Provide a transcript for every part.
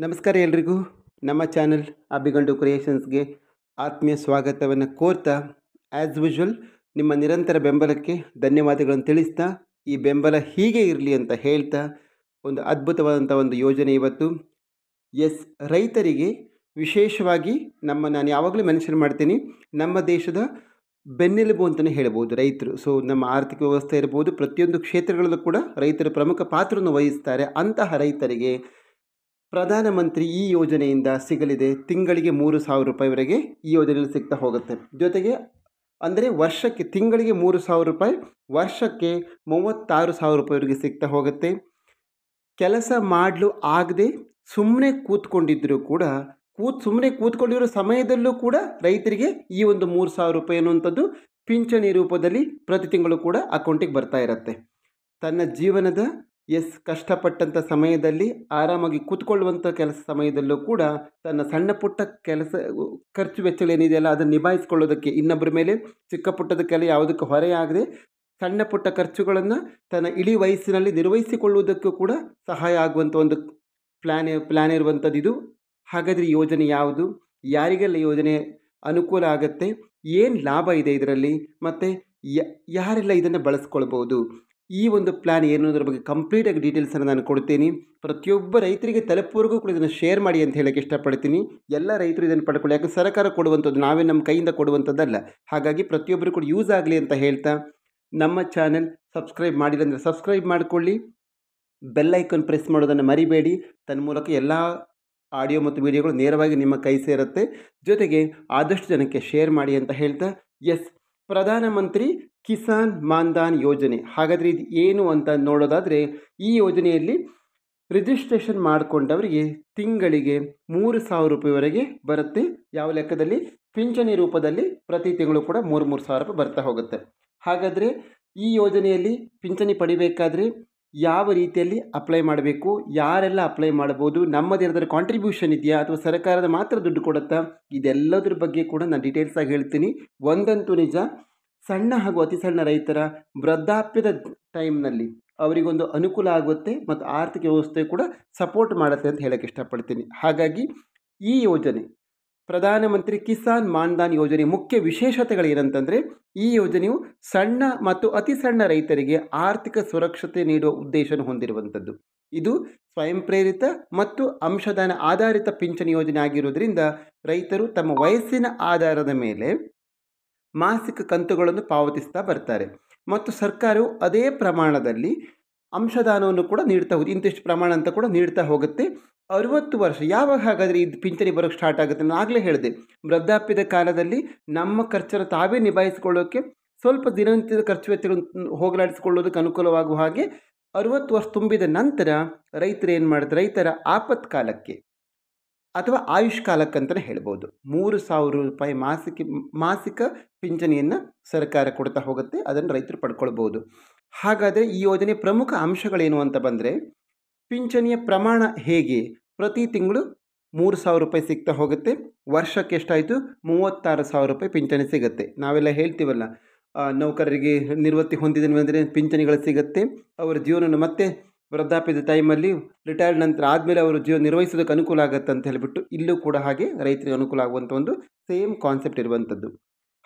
ನಮಸ್ಕಾರ ಎಲ್ರಿಗೂ. ನಮ್ಮ ಚಾನಲ್ ಅಬ್ಬಿಗಂಡು ಕ್ರಿಯೇಷನ್ಸ್ಗೆ ಆತ್ಮೀಯ ಸ್ವಾಗತವನ್ನು ಕೋರ್ತಾ, ಆ್ಯಸ್ ಯೂಶ್ವಲ್ ನಿಮ್ಮ ನಿರಂತರ ಬೆಂಬಲಕ್ಕೆ ಧನ್ಯವಾದಗಳನ್ನು ತಿಳಿಸ್ತಾ, ಈ ಬೆಂಬಲ ಹೀಗೆ ಇರಲಿ ಅಂತ ಹೇಳ್ತಾ, ಒಂದು ಅದ್ಭುತವಾದಂಥ ಒಂದು ಯೋಜನೆ ಇವತ್ತು ರೈತರಿಗೆ ವಿಶೇಷವಾಗಿ ನಾನು ಯಾವಾಗಲೂ ಮೆನ್ಷನ್ ಮಾಡ್ತೀನಿ, ನಮ್ಮ ದೇಶದ ಬೆನ್ನೆಲುಬು ಅಂತಲೇ ಹೇಳ್ಬೋದು ರೈತರು. ಸೊ ನಮ್ಮ ಆರ್ಥಿಕ ವ್ಯವಸ್ಥೆ ಇರ್ಬೋದು, ಪ್ರತಿಯೊಂದು ಕ್ಷೇತ್ರಗಳಲ್ಲೂ ಕೂಡ ರೈತರು ಪ್ರಮುಖ ಪಾತ್ರವನ್ನು ವಹಿಸ್ತಾರೆ. ಅಂತಹ ರೈತರಿಗೆ ಪ್ರಧಾನಮಂತ್ರಿ ಈ ಯೋಜನೆಯಿಂದ ಸಿಗಲಿದೆ ತಿಂಗಳಿಗೆ 3,000 ರೂಪಾಯಿವರೆಗೆ ಈ ಯೋಜನೆಯಲ್ಲಿ ಸಿಗ್ತಾ ಹೋಗುತ್ತೆ. ಜೊತೆಗೆ ಅಂದರೆ ವರ್ಷಕ್ಕೆ ತಿಂಗಳಿಗೆ 3,000 ರೂಪಾಯಿ, ವರ್ಷಕ್ಕೆ 36,000 ರೂಪಾಯಿವರೆಗೆ ಸಿಗ್ತಾ ಹೋಗುತ್ತೆ. ಕೆಲಸ ಮಾಡಲು ಆಗದೆ ಸುಮ್ಮನೆ ಕೂತ್ಕೊಂಡಿದ್ದರೂ ಕೂಡ ಸುಮ್ಮನೆ ಕೂತ್ಕೊಂಡಿರೋ ಸಮಯದಲ್ಲೂ ಕೂಡ ರೈತರಿಗೆ ಈ ಒಂದು 3,000 ರೂಪಾಯಿ ಅನ್ನುವಂಥದ್ದು ಪಿಂಚಣಿ ರೂಪದಲ್ಲಿ ಪ್ರತಿ ತಿಂಗಳು ಕೂಡ ಅಕೌಂಟಿಗೆ ಬರ್ತಾ ಇರುತ್ತೆ. ತನ್ನ ಜೀವನದ ಕಷ್ಟಪಟ್ಟಂಥ ಸಮಯದಲ್ಲಿ ಆರಾಮಾಗಿ ಕೂತ್ಕೊಳ್ಳುವಂಥ ಕೆಲಸ ಸಮಯದಲ್ಲೂ ಕೂಡ ತನ್ನ ಸಣ್ಣ ಪುಟ್ಟ ಖರ್ಚು ವೆಚ್ಚಗಳೇನಿದೆಯಲ್ಲ ಅದನ್ನು ನಿಭಾಯಿಸ್ಕೊಳ್ಳೋದಕ್ಕೆ, ಇನ್ನೊಬ್ಬರ ಮೇಲೆ ಚಿಕ್ಕ ಪುಟ್ಟದಕ್ಕೆಲ್ಲ ಯಾವುದಕ್ಕೆ ಹೊರೆಯಾಗದೆ ಸಣ್ಣ ಪುಟ್ಟ ಖರ್ಚುಗಳನ್ನು ತನ್ನ ಇಳಿ ವಯಸ್ಸಿನಲ್ಲಿ ನಿರ್ವಹಿಸಿಕೊಳ್ಳುವುದಕ್ಕೂ ಕೂಡ ಸಹಾಯ ಆಗುವಂಥ ಒಂದು ಪ್ಲ್ಯಾನ್ ಇರುವಂಥದ್ದು ಇದು. ಹಾಗಾದರೆ ಈ ಯೋಜನೆ ಯಾವುದು, ಯಾರಿಗೆಲ್ಲ ಯೋಜನೆ ಅನುಕೂಲ ಆಗುತ್ತೆ, ಏನು ಲಾಭ ಇದೆ ಇದರಲ್ಲಿ, ಮತ್ತು ಯಾರೆಲ್ಲ ಇದನ್ನು ಬಳಸ್ಕೊಳ್ಬೋದು, ಈ ಒಂದು ಪ್ಲ್ಯಾನ್ ಏನು ಅನ್ನೋದ್ರ ಬಗ್ಗೆ ಕಂಪ್ಲೀಟಾಗಿ ಡೀಟೇಲ್ಸನ್ನು ನಾನು ಕೊಡ್ತೀನಿ. ಪ್ರತಿಯೊಬ್ಬ ರೈತರಿಗೆ ತಲುಪುವರೆಗೂ ಕೂಡ ಇದನ್ನು ಶೇರ್ ಮಾಡಿ ಅಂತ ಹೇಳೋಕ್ಕೆ ಇಷ್ಟಪಡ್ತೀನಿ. ಎಲ್ಲ ರೈತರು ಇದನ್ನು ಪಡ್ಕೊಳ್ಳಿ, ಯಾಕೆ ಸರ್ಕಾರ ಕೊಡುವಂಥದ್ದು, ನಾವೇ ನಮ್ಮ ಕೈಯಿಂದ ಕೊಡುವಂಥದ್ದಲ್ಲ. ಹಾಗಾಗಿ ಪ್ರತಿಯೊಬ್ಬರು ಕೂಡ ಯೂಸ್ ಆಗಲಿ ಅಂತ ಹೇಳ್ತಾ, ನಮ್ಮ ಚಾನಲ್ ಸಬ್ಸ್ಕ್ರೈಬ್ ಮಾಡಿಲ್ಲ ಅಂದರೆ ಸಬ್ಸ್ಕ್ರೈಬ್ ಮಾಡಿಕೊಳ್ಳಿ, ಬೆಲ್ ಐಕಾನ್ ಪ್ರೆಸ್ ಮಾಡೋದನ್ನು ಮರಿಬೇಡಿ. ತನ್ನ ಮೂಲಕ ಎಲ್ಲ ಆಡಿಯೋ ಮತ್ತು ವಿಡಿಯೋಗಳು ನೇರವಾಗಿ ನಿಮ್ಮ ಕೈ ಸೇರುತ್ತೆ. ಜೊತೆಗೆ ಆದಷ್ಟು ಜನಕ್ಕೆ ಶೇರ್ ಮಾಡಿ ಅಂತ ಹೇಳ್ತಾ, ಪ್ರಧಾನಮಂತ್ರಿ ಕಿಸಾನ್ ಮಾನ್ಧನ್ ಯೋಜನೆ. ಹಾಗಾದರೆ ಇದು ಏನು ಅಂತ ನೋಡೋದಾದರೆ, ಈ ಯೋಜನೆಯಲ್ಲಿ ರಿಜಿಸ್ಟ್ರೇಷನ್ ಮಾಡಿಕೊಂಡವರಿಗೆ ತಿಂಗಳಿಗೆ 3,000 ರೂಪಾಯಿವರೆಗೆ ಬರುತ್ತೆ. ಯಾವ ಲೆಕ್ಕದಲ್ಲಿ? ಪಿಂಚಣಿ ರೂಪದಲ್ಲಿ ಪ್ರತಿ ತಿಂಗಳು ಕೂಡ 3,000 ರೂಪಾಯಿ ಬರ್ತಾ ಹೋಗುತ್ತೆ. ಹಾಗಾದರೆ ಈ ಯೋಜನೆಯಲ್ಲಿ ಪಿಂಚಣಿ ಪಡಿಬೇಕಾದ್ರೆ ಯಾವ ರೀತಿಯಲ್ಲಿ ಅಪ್ಲೈ ಮಾಡಬೇಕು, ಯಾರೆಲ್ಲ ಅಪ್ಲೈ ಮಾಡ್ಬೋದು, ನಮ್ಮದೇನಾದರೂ ಕಾಂಟ್ರಿಬ್ಯೂಷನ್ ಇದೆಯಾ ಅಥವಾ ಸರ್ಕಾರದ ಮಾತ್ರ ದುಡ್ಡು ಕೊಡುತ್ತಾ, ಇದೆಲ್ಲದ್ರ ಬಗ್ಗೆ ಕೂಡ ನಾನು ಡೀಟೇಲ್ಸಾಗಿ ಹೇಳ್ತೀನಿ. ಒಂದಂತೂ ನಿಜ, ಸಣ್ಣ ಹಾಗೂ ಅತಿ ಸಣ್ಣ ರೈತರ ವೃದ್ಧಾಪ್ಯದ ಟೈಮ್ನಲ್ಲಿ ಅವರಿಗೊಂದು ಅನುಕೂಲ ಆಗುತ್ತೆ ಮತ್ತು ಆರ್ಥಿಕ ವ್ಯವಸ್ಥೆ ಕೂಡ ಸಪೋರ್ಟ್ ಮಾಡುತ್ತೆ ಅಂತ ಹೇಳೋಕ್ಕೆ ಇಷ್ಟಪಡ್ತೀನಿ. ಹಾಗಾಗಿ ಈ ಯೋಜನೆ ಪ್ರಧಾನಮಂತ್ರಿ ಕಿಸಾನ್ ಮಾನ್ಧನ್ ಯೋಜನೆ ಮುಖ್ಯ ವಿಶೇಷತೆಗಳೇನಂತಂದರೆ, ಈ ಯೋಜನೆಯು ಸಣ್ಣ ಮತ್ತು ಅತಿ ಸಣ್ಣ ರೈತರಿಗೆ ಆರ್ಥಿಕ ಸುರಕ್ಷತೆ ನೀಡುವ ಉದ್ದೇಶವನ್ನು ಹೊಂದಿರುವಂಥದ್ದು. ಇದು ಸ್ವಯಂ ಪ್ರೇರಿತ ಮತ್ತು ಅಂಶದಾನ ಆಧಾರಿತ ಪಿಂಚಣಿ ಯೋಜನೆ ಆಗಿರುವುದರಿಂದ ರೈತರು ತಮ್ಮ ವಯಸ್ಸಿನ ಆಧಾರದ ಮೇಲೆ ಮಾಸಿಕ ಕಂತುಗಳನ್ನು ಪಾವತಿಸ್ತಾ ಬರ್ತಾರೆ ಮತ್ತು ಸರ್ಕಾರವು ಅದೇ ಪ್ರಮಾಣದಲ್ಲಿ ಅಂಶದಾನವನ್ನು ಕೂಡ ನೀಡ್ತಾ ಇಂತಿಷ್ಟು ಪ್ರಮಾಣ ಅಂತ ಕೂಡ ನೀಡ್ತಾ ಹೋಗುತ್ತೆ. 60 ವರ್ಷ ಯಾವಾಗ ಹಾಗಾದರೆ ಇದು ಪಿಂಚಣಿ ಬರೋಕ್ಕೆ ಸ್ಟಾರ್ಟ್ ಆಗುತ್ತೆ? ನಾನು ಆಗಲೇ ಹೇಳಿದೆ, ವೃದ್ಧಾಪ್ಯದ ಕಾಲದಲ್ಲಿ ನಮ್ಮ ಖರ್ಚನ್ನು ತಾವೇ ನಿಭಾಯಿಸಿಕೊಳ್ಳೋಕ್ಕೆ, ಸ್ವಲ್ಪ ದಿನನಿತ್ಯದ ಖರ್ಚು ವೆಚ್ಚಗಳನ್ನು ಹೋಗಲಾಡಿಸಿಕೊಳ್ಳೋದಕ್ಕೆ ಅನುಕೂಲವಾಗುವ ಹಾಗೆ 60 ವರ್ಷ ತುಂಬಿದ ನಂತರ ರೈತರು ಏನು ಮಾಡ್ತಾರೆ, ರೈತರ ಆಪತ್ಕಾಲಕ್ಕೆ ಅಥವಾ ಆಯುಷ್ ಕಾಲಕ್ಕಂತಲೇ ಹೇಳ್ಬೋದು, 3,000 ರೂಪಾಯಿ ಮಾಸಿಕ ಪಿಂಚಣಿಯನ್ನು ಸರ್ಕಾರ ಕೊಡ್ತಾ ಹೋಗುತ್ತೆ. ಅದನ್ನು ರೈತರು ಪಡ್ಕೊಳ್ಬೋದು. ಹಾಗಾದರೆ ಈ ಯೋಜನೆ ಪ್ರಮುಖ ಅಂಶಗಳೇನು ಅಂತ ಬಂದರೆ, ಪಿಂಚಣಿಯ ಪ್ರಮಾಣ ಹೇಗೆ? ಪ್ರತಿ ತಿಂಗಳು 3,000 ರೂಪಾಯಿ ಸಿಗ್ತಾ ಹೋಗುತ್ತೆ. ವರ್ಷಕ್ಕೆ ಎಷ್ಟಾಯಿತು? 36,000 ರೂಪಾಯಿ ಪಿಂಚಣಿ ಸಿಗುತ್ತೆ. ನಾವೆಲ್ಲ ಹೇಳ್ತೀವಲ್ಲ, ನೌಕರರಿಗೆ ನಿವೃತ್ತಿ ಹೊಂದಿದರೆ ಪಿಂಚಣಿಗಳು ಸಿಗುತ್ತೆ, ಅವರ ಜೀವನವನ್ನು ಮತ್ತೆ ವೃದ್ಧಾಪ್ಯದ ಟೈಮಲ್ಲಿ ರಿಟೈರ್ಡ್ ನಂತರ ಆದಮೇಲೆ ಅವರು ಜೀವನ ನಿರ್ವಹಿಸೋದಕ್ಕೆ ಅನುಕೂಲ ಆಗುತ್ತೆ ಅಂತ ಹೇಳಿಬಿಟ್ಟು, ಇಲ್ಲೂ ಕೂಡ ಹಾಗೆ ರೈತರಿಗೆ ಅನುಕೂಲ ಆಗುವಂಥ ಒಂದು ಸೇಮ್ ಕಾನ್ಸೆಪ್ಟ್ ಇರುವಂಥದ್ದು.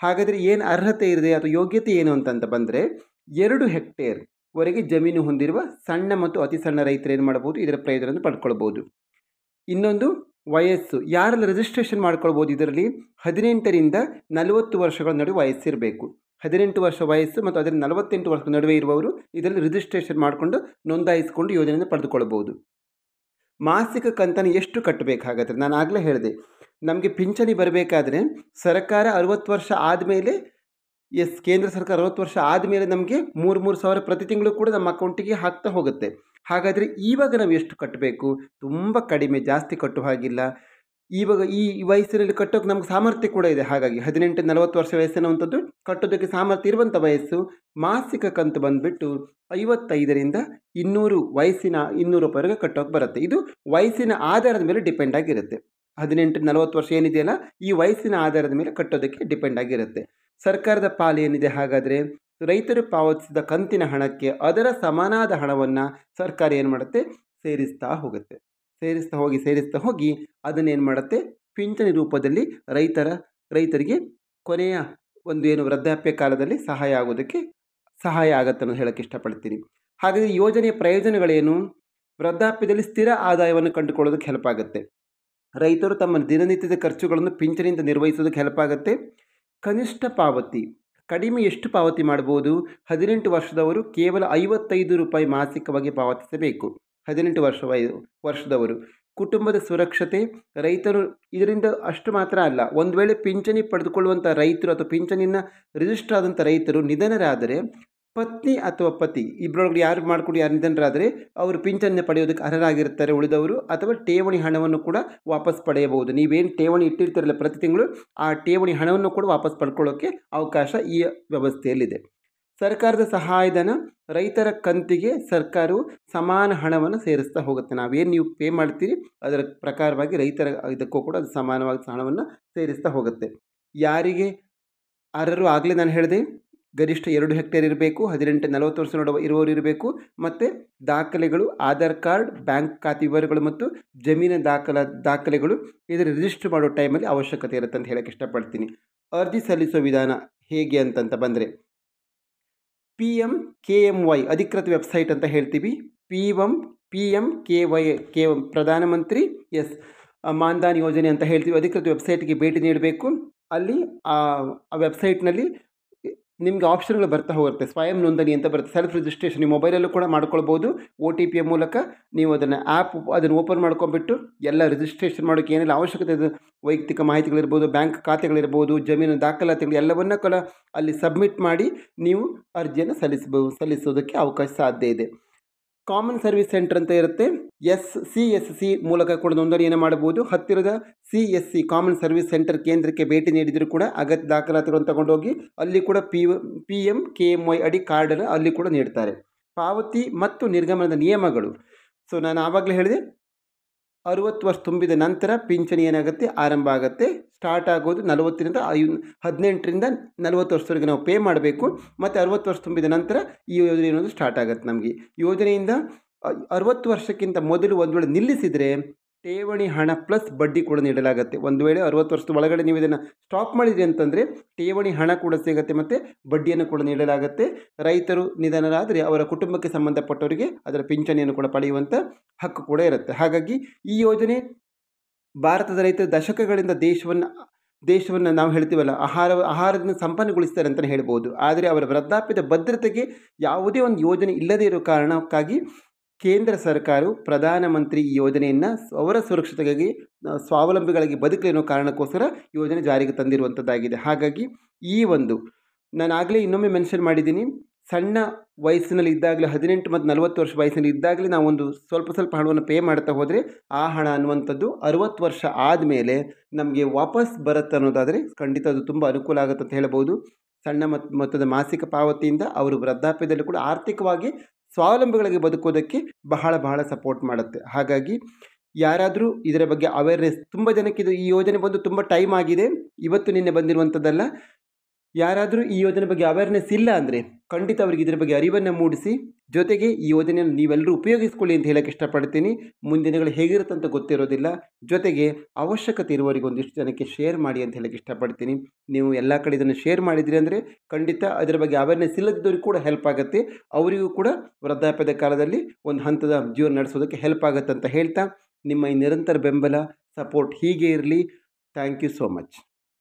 ಹಾಗಾದರೆ ಏನು ಅರ್ಹತೆ ಇದೆ ಅಥವಾ ಯೋಗ್ಯತೆ ಏನು ಅಂತಂತ ಬಂದರೆ, 2 ಹೆಕ್ಟೇರ್ವರೆಗೆ ಜಮೀನು ಹೊಂದಿರುವ ಸಣ್ಣ ಮತ್ತು ಅತಿ ಸಣ್ಣ ರೈತರು ಏನು ಮಾಡ್ಬೋದು, ಇದರ ಪ್ರಯೋಜನವನ್ನು ಪಡ್ಕೊಳ್ಬೋದು. ಇನ್ನೊಂದು ವಯಸ್ಸು, ಯಾರೆಲ್ಲ ರಿಜಿಸ್ಟ್ರೇಷನ್ ಮಾಡ್ಕೊಳ್ಬೋದು ಇದರಲ್ಲಿ? 18ರಿಂದ 40 ವರ್ಷಗಳ ನಡುವೆ ವಯಸ್ಸಿರಬೇಕು. 18 ವರ್ಷ ವಯಸ್ಸು ಮತ್ತು ಅದರಿಂದ 48 ವರ್ಷದ ನಡುವೆ ಇರುವವರು ಇದರಲ್ಲಿ ರಿಜಿಸ್ಟ್ರೇಷನ್ ಮಾಡಿಕೊಂಡು ನೋಂದಾಯಿಸಿಕೊಂಡು ಯೋಜನೆಯನ್ನು ಪಡೆದುಕೊಳ್ಬೋದು. ಮಾಸಿಕ ಕಂತನ್ನು ಎಷ್ಟು ಕಟ್ಟಬೇಕಾಗತ್ತೆ? ನಾನು ಆಗಲೇ ಹೇಳಿದೆ, ನಮಗೆ ಪಿಂಚಣಿ ಬರಬೇಕಾದ್ರೆ ಸರ್ಕಾರ 60 ವರ್ಷ ಆದಮೇಲೆ, ಕೇಂದ್ರ ಸರ್ಕಾರ 60 ವರ್ಷ ಆದಮೇಲೆ ನಮಗೆ 3,000 ಪ್ರತಿ ತಿಂಗಳು ಕೂಡ ನಮ್ಮ ಅಕೌಂಟಿಗೆ ಹಾಕ್ತಾ ಹೋಗುತ್ತೆ. ಹಾಗಾದರೆ ಇವಾಗ ನಾವು ಎಷ್ಟು ಕಟ್ಟಬೇಕು? ತುಂಬ ಕಡಿಮೆ, ಜಾಸ್ತಿ ಕಟ್ಟುವ ಹಾಗಿಲ್ಲ. ಇವಾಗ ಈ ವಯಸ್ಸಿನಲ್ಲಿ ಕಟ್ಟೋಕ್ಕೆ ನಮ್ಗೆ ಸಾಮರ್ಥ್ಯ ಕೂಡ ಇದೆ. ಹಾಗಾಗಿ 18-40 ವರ್ಷ ವಯಸ್ಸಿನವಂಥದ್ದು ಕಟ್ಟೋದಕ್ಕೆ ಸಾಮರ್ಥ್ಯ ಇರುವಂಥ ವಯಸ್ಸು. ಮಾಸಿಕ ಕಂತು ಬಂದುಬಿಟ್ಟು 55ರಿಂದ 200 ರೂಪಾಯಿವರೆಗೆ ಕಟ್ಟೋಕ್ಕೆ ಬರುತ್ತೆ. ಇದು ವಯಸ್ಸಿನ ಆಧಾರದ ಮೇಲೆ ಡಿಪೆಂಡ್ ಆಗಿರುತ್ತೆ. 18-40 ವರ್ಷ ಏನಿದೆಯಲ್ಲ, ಈ ವಯಸ್ಸಿನ ಆಧಾರದ ಮೇಲೆ ಕಟ್ಟೋದಕ್ಕೆ ಡಿಪೆಂಡ್ ಆಗಿರುತ್ತೆ. ಸರ್ಕಾರದ ಪಾಲು ಏನಿದೆ, ಹಾಗಾದರೆ ರೈತರು ಪಾವತಿಸಿದ ಕಂತಿನ ಹಣಕ್ಕೆ ಅದರ ಸಮನಾದ ಹಣವನ್ನು ಸರ್ಕಾರ ಏನು ಮಾಡುತ್ತೆ, ಸೇರಿಸ್ತಾ ಹೋಗುತ್ತೆ. ಸೇರಿಸ್ತಾ ಹೋಗಿ ಅದನ್ನೇನು ಮಾಡುತ್ತೆ, ಪಿಂಚಣಿ ರೂಪದಲ್ಲಿ ರೈತರಿಗೆ ಕೊನೆಯ ಒಂದು ಏನು ವೃದ್ಧಾಪ್ಯ ಕಾಲದಲ್ಲಿ ಸಹಾಯ ಆಗುತ್ತೆ ಅನ್ನೋದು ಹೇಳೋಕ್ಕೆ ಇಷ್ಟಪಡ್ತೀನಿ. ಹಾಗಾಗಿ ಯೋಜನೆಯ ಪ್ರಯೋಜನಗಳೇನು? ವೃದ್ಧಾಪ್ಯದಲ್ಲಿ ಸ್ಥಿರ ಆದಾಯವನ್ನು ಕಂಡುಕೊಳ್ಳೋದಕ್ಕೆ ಹೆಲ್ಪ್ ಆಗುತ್ತೆ. ರೈತರು ತಮ್ಮ ದಿನನಿತ್ಯದ ಖರ್ಚುಗಳನ್ನು ಪಿಂಚಣಿಯಿಂದ ನಿರ್ವಹಿಸೋದಕ್ಕೆ ಹೆಲ್ಪ್ ಆಗುತ್ತೆ. ಕನಿಷ್ಠ ಪಾವತಿ, ಕಡಿಮೆ ಎಷ್ಟು ಪಾವತಿ ಮಾಡ್ಬೋದು? 18 ವರ್ಷದವರು ಕೇವಲ ₹55 ಮಾಸಿಕವಾಗಿ ಪಾವತಿಸಬೇಕು. 18 ವರ್ಷದವರು. ಕುಟುಂಬದ ಸುರಕ್ಷತೆ, ರೈತರು ಇದರಿಂದ ಅಷ್ಟು ಮಾತ್ರ ಅಲ್ಲ, ಒಂದು ವೇಳೆ ಪಿಂಚಣಿ ಪಡೆದುಕೊಳ್ಳುವಂಥ ರೈತರು ಅಥವಾ ಪಿಂಚಣಿನ ರಿಜಿಸ್ಟರ್ ಆದಂಥ ರೈತರು ನಿಧನರಾದರೆ ಪತ್ನಿ ಅಥವಾ ಪತಿ ಇಬ್ಬರೊಳಗೆ ಯಾರು ನಿಧನರಾದರೆ ಅವರು ಪಿಂಚಣಿನ ಪಡೆಯೋದಕ್ಕೆ ಅರ್ಹರಾಗಿರ್ತಾರೆ ಉಳಿದವರು, ಅಥವಾ ಠೇವಣಿ ಹಣವನ್ನು ಕೂಡ ವಾಪಸ್ ಪಡೆಯಬಹುದು. ನೀವೇನು ಠೇವಣಿ ಇಟ್ಟಿರ್ತೀರಲ್ಲ ಪ್ರತಿ ತಿಂಗಳು, ಆ ಠೇವಣಿ ಹಣವನ್ನು ಕೂಡ ವಾಪಸ್ ಪಡ್ಕೊಳ್ಳೋಕ್ಕೆ ಅವಕಾಶ ಈ ವ್ಯವಸ್ಥೆಯಲ್ಲಿದೆ. ಸರ್ಕಾರದ ಸಹಾಯಧನ, ರೈತರ ಕಂತಿಗೆ ಸರ್ಕಾರವು ಸಮಾನ ಹಣವನ್ನು ಸೇರಿಸ್ತಾ ಹೋಗುತ್ತೆ. ನಾವೇನು ನೀವು ಪೇ ಮಾಡ್ತೀರಿ ಅದರ ಪ್ರಕಾರವಾಗಿ ರೈತರ ಇದಕ್ಕೂ ಕೂಡ ಅದು ಸಮಾನವಾಗಿ ಹಣವನ್ನು ಸೇರಿಸ್ತಾ ಹೋಗುತ್ತೆ. ಯಾರಿಗೆ ಅರ್ಹರು ಆಗಲೇ ನಾನು ಹೇಳಿದೆ, ಗರಿಷ್ಠ 2 ಹೆಕ್ಟೇರ್ ಇರಬೇಕು, 18-40 ವರ್ಷ ಇರುವವರು ಇರಬೇಕು, ಮತ್ತು ದಾಖಲೆಗಳು ಆಧಾರ್ ಕಾರ್ಡ್, ಬ್ಯಾಂಕ್ ಖಾತೆ ವಿವರಗಳು ಮತ್ತು ಜಮೀನಿನ ದಾಖಲೆಗಳು ಇದರ ರಿಜಿಸ್ಟರ್ ಮಾಡೋ ಟೈಮಲ್ಲಿ ಅವಶ್ಯಕತೆ ಇರುತ್ತೆ ಅಂತ ಹೇಳೋಕ್ಕೆ ಇಷ್ಟಪಡ್ತೀನಿ. ಅರ್ಜಿ ಸಲ್ಲಿಸೋ ವಿಧಾನ ಹೇಗೆ ಅಂತಂತ ಬಂದರೆ, PMKMY ಅಧಿಕೃತ ವೆಬ್ಸೈಟ್ ಅಂತ ಹೇಳ್ತೀವಿ. PMKY ಪ್ರಧಾನಮಂತ್ರಿ ಮಾನ್ಧನ್ ಯೋಜನೆ ಅಂತ ಹೇಳ್ತೀವಿ. ಅಧಿಕೃತ ವೆಬ್ಸೈಟ್ಗೆ ಭೇಟಿ ನೀಡಬೇಕು. ಅಲ್ಲಿ ಆ ವೆಬ್ಸೈಟ್ನಲ್ಲಿ ನಿಮಗೆ ಆಪ್ಷನ್ಗಳು ಬರ್ತಾ ಹೋಗುತ್ತೆ. ಸ್ವಯಂ ನೋಂದಣಿ ಅಂತ ಬರುತ್ತೆ, ಸೆಲ್ಫ್ ರಿಜಿಸ್ಟ್ರೇಷನ್. ನೀವು ಮೊಬೈಲಲ್ಲೂ ಕೂಡ ಮಾಡ್ಕೊಳ್ಬೋದು. OTPಯ ಮೂಲಕ ನೀವು ಅದನ್ನು ಓಪನ್ ಮಾಡ್ಕೊಂಡ್ಬಿಟ್ಟು ಎಲ್ಲ ರಿಜಿಸ್ಟ್ರೇಷನ್ ಮಾಡೋಕ್ಕೆ ಏನೆಲ್ಲ ಅವಶ್ಯಕತೆ ಇದೆ, ವೈಯಕ್ತಿಕ ಮಾಹಿತಿಗಳಿರ್ಬೋದು, ಬ್ಯಾಂಕ್ ಖಾತೆಗಳಿರ್ಬೋದು, ಜಮೀನು ದಾಖಲಾತಿಗಳು ಎಲ್ಲವನ್ನ ಕೂಡ ಅಲ್ಲಿ ಸಬ್ಮಿಟ್ ಮಾಡಿ ನೀವು ಅರ್ಜಿಯನ್ನು ಸಲ್ಲಿಸೋದಕ್ಕೆ ಅವಕಾಶ ಸಾಧ್ಯ ಇದೆ. ಕಾಮನ್ ಸರ್ವಿಸ್ ಸೆಂಟರ್ ಅಂತ ಇರುತ್ತೆ. CSC ಮೂಲಕ ಕೂಡ ನೋಂದಣಿಯನ್ನು ಮಾಡಬಹುದು. ಹತ್ತಿರದ CSC ಕಾಮನ್ ಸರ್ವಿಸ್ ಸೆಂಟರ್ ಕೇಂದ್ರಕ್ಕೆ ಭೇಟಿ ನೀಡಿದರೂ ಕೂಡ ಅಗತ್ಯ ದಾಖಲಾತಿಗಳನ್ನು ತಗೊಂಡೋಗಿ ಅಲ್ಲಿ ಕೂಡ PMKMY ಅಡಿ ಕಾರ್ಡನ್ನು ಅಲ್ಲಿ ಕೂಡ ನೀಡ್ತಾರೆ. ಪಾವತಿ ಮತ್ತು ನಿರ್ಗಮನದ ನಿಯಮಗಳು. ನಾನು ಆವಾಗಲೇ ಹೇಳಿದೆ, 60 ವರ್ಷ ತುಂಬಿದ ನಂತರ ಪಿಂಚಣಿ ಏನಾಗುತ್ತೆ, ಆರಂಭ ಆಗುತ್ತೆ. ಸ್ಟಾರ್ಟ್ ಆಗೋದು 18ರಿಂದ 40 ವರ್ಷದವರೆಗೆ ನಾವು ಪೇ ಮಾಡಬೇಕು. ಮತ್ತು 60 ವರ್ಷ ತುಂಬಿದ ನಂತರ ಈ ಯೋಜನೆ ಅನ್ನೋದು ಸ್ಟಾರ್ಟ್ ಆಗುತ್ತೆ. ನಮಗೆ ಯೋಜನೆಯಿಂದ 60 ವರ್ಷಕ್ಕಿಂತ ಮೊದಲು ಒಂದು ವೇಳೆ ನಿಲ್ಲಿಸಿದರೆ ಠೇವಣಿ ಹಣ ಪ್ಲಸ್ ಬಡ್ಡಿ ಕೂಡ ನೀಡಲಾಗುತ್ತೆ. ಒಂದು ವೇಳೆ 60 ವರ್ಷದ ಒಳಗಡೆ ನೀವು ಇದನ್ನು ಸ್ಟಾಪ್ ಮಾಡಿದ್ರಿ ಅಂತಂದರೆ ಠೇವಣಿ ಹಣ ಕೂಡ ಸಿಗುತ್ತೆ ಮತ್ತು ಬಡ್ಡಿಯನ್ನು ಕೂಡ ನೀಡಲಾಗುತ್ತೆ. ರೈತರು ನಿಧನರಾದರೆ ಅವರ ಕುಟುಂಬಕ್ಕೆ ಸಂಬಂಧಪಟ್ಟವರಿಗೆ ಅದರ ಪಿಂಚಣಿಯನ್ನು ಕೂಡ ಪಡೆಯುವಂಥ ಹಕ್ಕು ಕೂಡ ಇರುತ್ತೆ. ಹಾಗಾಗಿ ಈ ಯೋಜನೆ ಭಾರತದ ರೈತರ ದಶಕಗಳಿಂದ ದೇಶವನ್ನು ನಾವು ಹೇಳ್ತೀವಲ್ಲ, ಆಹಾರದಿಂದ ಸಂಪನ್ನಗೊಳಿಸ್ತಾರೆ ಅಂತಲೇ ಹೇಳ್ಬೋದು. ಆದರೆ ಅವರ ವೃದ್ಧಾಪ್ಯದ ಭದ್ರತೆಗೆ ಯಾವುದೇ ಒಂದು ಯೋಜನೆ ಇಲ್ಲದೇ ಇರೋ ಕಾರಣಕ್ಕಾಗಿ ಕೇಂದ್ರ ಸರ್ಕಾರವು ಪ್ರಧಾನಮಂತ್ರಿ ಈ ಯೋಜನೆಯನ್ನು ಅವರ ಸುರಕ್ಷತೆಗಾಗಿ, ಸ್ವಾವಲಂಬಿಗಳಾಗಿ ಬದುಕಲಿ ಅನ್ನೋ ಕಾರಣಕ್ಕೋಸ್ಕರ ಯೋಜನೆ ಜಾರಿಗೆ ತಂದಿರುವಂಥದ್ದಾಗಿದೆ. ಹಾಗಾಗಿ ನಾನು ಆಗಲೇ ಇನ್ನೊಮ್ಮೆ ಮೆನ್ಷನ್ ಮಾಡಿದ್ದೀನಿ, ಸಣ್ಣ ವಯಸ್ಸಿನಲ್ಲಿ ಇದ್ದಾಗಲೇ 18 ಮತ್ತು 40 ವರ್ಷ ವಯಸ್ಸಿನಲ್ಲಿ ಇದ್ದಾಗಲೇ ನಾವು ಒಂದು ಸ್ವಲ್ಪ ಹಣವನ್ನು ಪೇ ಮಾಡ್ತಾ ಹೋದರೆ ಆ ಹಣ ಅನ್ನುವಂಥದ್ದು 60 ವರ್ಷ ಆದಮೇಲೆ ನಮಗೆ ವಾಪಸ್ ಬರುತ್ತೆ ಅನ್ನೋದಾದರೆ ಖಂಡಿತ ಅದು ತುಂಬ ಅನುಕೂಲ ಆಗುತ್ತೆ ಅಂತ ಹೇಳ್ಬೋದು. ಸಣ್ಣ ಮೊತ್ತದ ಮಾಸಿಕ ಪಾವತಿಯಿಂದ ಅವರು ವೃದ್ಧಾಪ್ಯದಲ್ಲಿ ಕೂಡ ಆರ್ಥಿಕವಾಗಿ ಸ್ವಾವಲಂಬಿಗಳಾಗಿ ಬದುಕೋದಕ್ಕೆ ಬಹಳ ಸಪೋರ್ಟ್ ಮಾಡುತ್ತೆ. ಹಾಗಾಗಿ ಯಾರಾದರೂ ಇದರ ಬಗ್ಗೆ ಅವೇರ್ನೆಸ್, ತುಂಬ ಜನಕ್ಕೆ ಈ ಯೋಜನೆ ಬಂದು ತುಂಬ ಟೈಮ್ ಆಗಿದೆ, ಇವತ್ತು ನಿನ್ನೆ ಬಂದಿರುವಂಥದ್ದಲ್ಲ. ಯಾರಾದರೂ ಈ ಯೋಜನೆ ಬಗ್ಗೆ ಅವೇರ್ನೆಸ್ ಇಲ್ಲ ಅಂದರೆ ಖಂಡಿತ ಅವರಿಗೆ ಇದರ ಬಗ್ಗೆ ಅರಿವನ್ನು ಮೂಡಿಸಿ, ಜೊತೆಗೆ ಈ ಯೋಜನೆಯನ್ನು ನೀವೆಲ್ಲರೂ ಉಪಯೋಗಿಸ್ಕೊಳ್ಳಿ ಅಂತ ಹೇಳೋಕ್ಕೆ ಇಷ್ಟಪಡ್ತೀನಿ. ಮುಂದಿನಗಳು ಹೇಗಿರುತ್ತೆ ಅಂತ ಗೊತ್ತಿರೋದಿಲ್ಲ. ಜೊತೆಗೆ ಅವಶ್ಯಕತೆ ಇರುವವರಿಗೆ ಒಂದಿಷ್ಟು ಜನಕ್ಕೆ ಶೇರ್ ಮಾಡಿ ಅಂತ ಹೇಳೋಕ್ಕೆ ಇಷ್ಟಪಡ್ತೀನಿ. ನೀವು ಎಲ್ಲ ಕಡೆ ಇದನ್ನು ಶೇರ್ ಮಾಡಿದ್ರಿ ಅಂದರೆ ಖಂಡಿತ ಅದರ ಬಗ್ಗೆ ಅವೇರ್ನೆಸ್ ಇಲ್ಲದಿದ್ದವ್ರಿಗೆ ಕೂಡ ಹೆಲ್ಪ್ ಆಗುತ್ತೆ. ಅವರಿಗೂ ಕೂಡ ವೃದ್ಧಾಪ್ಯದ ಕಾಲದಲ್ಲಿ ಒಂದು ಹಂತದ ಜೀವನ ನಡೆಸೋದಕ್ಕೆ ಹೆಲ್ಪ್ ಆಗುತ್ತೆ ಅಂತ ಹೇಳ್ತಾ, ನಿಮ್ಮ ಈ ನಿರಂತರ ಬೆಂಬಲ, ಸಪೋರ್ಟ್ ಹೀಗೆ ಇರಲಿ. Thank you so much.